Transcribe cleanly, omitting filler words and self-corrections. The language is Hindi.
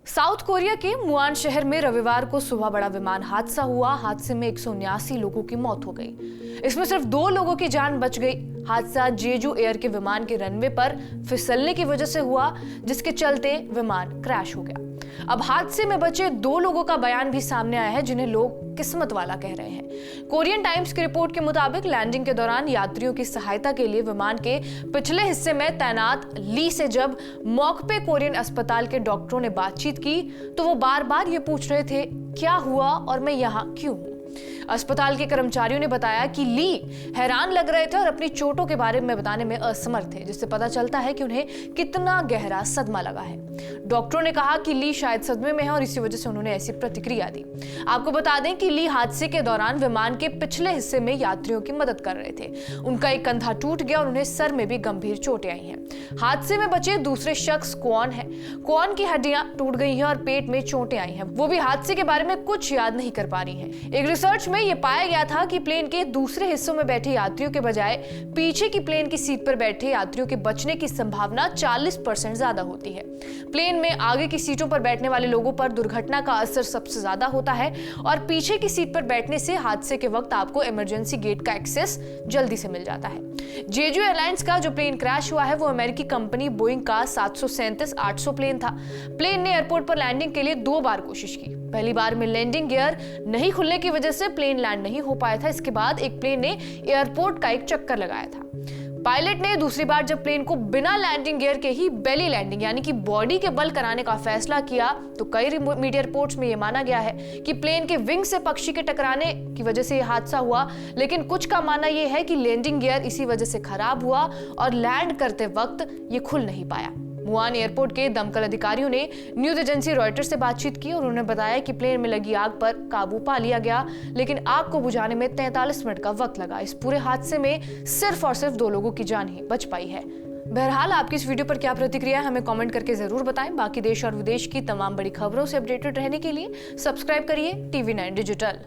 साउथ कोरिया के मुआन शहर में रविवार को सुबह बड़ा विमान हादसा हुआ। हादसे में 179 लोगों की मौत हो गई। इसमें सिर्फ 2 लोगों की जान बच गई। हादसा जेजू एयर के विमान के रनवे पर फिसलने की वजह से हुआ, जिसके चलते विमान क्रैश हो गया। अब हादसे में बचे 2 लोगों का बयान भी सामने आया है, जिन्हें लोग किस्मत वाला कह रहे हैं। कोरियन टाइम्स की रिपोर्ट के मुताबिक लैंडिंग के दौरान यात्रियों की सहायता के लिए विमान के पिछले हिस्से में तैनात ली से जब मॉकपे कोरियन अस्पताल के डॉक्टरों ने बातचीत की तो वो बार-बार ये पूछ रहे थे, क्या हुआ और मैं यहाँ क्यों हूँ। अस्पताल के कर्मचारियों ने बताया कि ली हैरान लग रहे थे और अपनी चोटों के बारे में बताने में असमर्थ थे, जिससे पता चलता है कि उन्हें कितना गहरा सदमा लगा है। डॉक्टरों ने कहा कि ली शायद सदमे में है और इसी वजह से उन्होंने ऐसी प्रतिक्रिया दी। आपको बता दें कि ली हादसे के दौरान विमान के पिछले हिस्से में यात्रियों की मदद कर रहे थे। उनका एक कंधा टूट गया और उन्हें सर में भी गंभीर चोटें आई हैं। हादसे में बचे दूसरे शख्स क्वॉन है। क्वॉन की हड्डियां टूट गई हैं और पेट में चोटें आई हैं। वो भी हादसे के बारे में कुछ याद नहीं कर पा रही हैं। एक रिसर्च में यह पाया गया था कि प्लेन के दूसरे हिस्सों में बैठे यात्रियों के बजाय पीछे की प्लेन की सीट पर बैठे यात्रियों के बचने की संभावना 40% ज्यादा होती है। प्लेन में आगे की सीटों पर बैठने वाले लोगों पर दुर्घटना का असर सबसे ज्यादा होता है और पीछे की सीट पर बैठने से हादसे के वक्त आपको इमरजेंसी गेट का एक्सेस जल्दी से मिल जाता है। जेजू एयरलाइंस का जो प्लेन क्रैश हुआ है वो अमेरिकी कंपनी बोइंग का 737-800 प्लेन था। प्लेन ने एयरपोर्ट पर लैंडिंग के लिए 2 बार कोशिश की। पहली बार में लैंडिंग गियर नहीं खुलने की वजह से प्लेन लैंड नहीं हो पाया था। इसके बाद एक प्लेन ने एयरपोर्ट का एक चक्कर लगाया था। पायलट ने दूसरी बार जब प्लेन को बिना लैंडिंग गियर के ही बेली लैंडिंग यानी कि बॉडी के बल कराने का फैसला किया तो कई मीडिया रिपोर्ट्स में यह माना गया है कि प्लेन के विंग से पक्षी के टकराने की वजह से यह हादसा हुआ, लेकिन कुछ का मानना यह है कि लैंडिंग गियर इसी वजह से खराब हुआ और लैंड करते वक्त ये खुल नहीं पाया। मुआन एयरपोर्ट के दमकल अधिकारियों ने न्यूज एजेंसी रॉयटर्स से बातचीत की और उन्होंने बताया कि प्लेन में लगी आग पर काबू पा लिया गया, लेकिन आग को बुझाने में 43 मिनट का वक्त लगा। इस पूरे हादसे में सिर्फ और सिर्फ 2 लोगों की जान ही बच पाई है। बहरहाल आपकी इस वीडियो पर क्या प्रतिक्रिया है हमें कमेंट करके जरूर बताएं। बाकी देश और विदेश की तमाम बड़ी खबरों से अपडेटेड रहने के लिए सब्सक्राइब करिए TV9 डिजिटल।